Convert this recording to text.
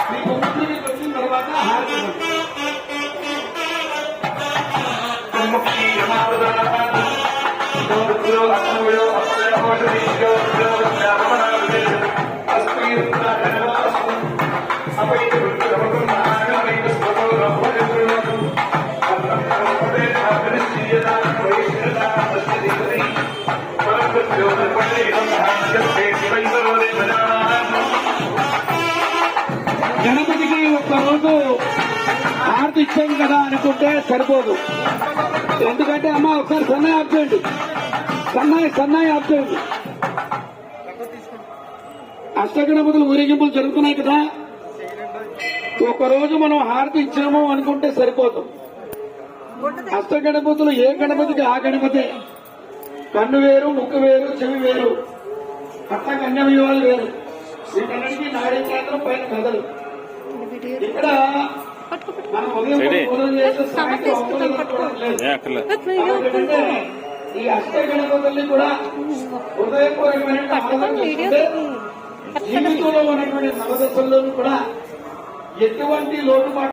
మీ కొమ్ముడికి వచ్చిన తర్వాత హారతి గణపతికి ఒక్కరోజు హారతి ఇచ్చాం కదా అనుకుంటే సరిపోదు. ఎందుకంటే అమ్మ ఒకసారి సన్నాయి ఆఫ్ చేయండి, సన్నాయి ఆఫ్ చేయండి. అష్టగణపతులు ఊరేగింపులు జరుగుతున్నాయి కదా, ఒకరోజు మనం హారతి ఇచ్చాము అనుకుంటే సరిపోదు. అష్టగణపతులు ఏ గణపతికి ఆ గణపతి. కన్ను వేరు, ముక్కు వేరు, చెవి వేరు, అట్లా కన్యమయ్యాలు వేరు. వీటన్నిటికీ నాడీ కేంద్రం పైన కథలు. ఇక్కడ మనం ఉదయం పూజలు చేసే సాయంత్రం లేదు. ఈ అష్టగణపతుల్ని కూడా హృదయపూర్వకమైన జీవితంలో ఉన్నటువంటి నవదశల్లోనూ కూడా ఎటువంటి లోటుపాటు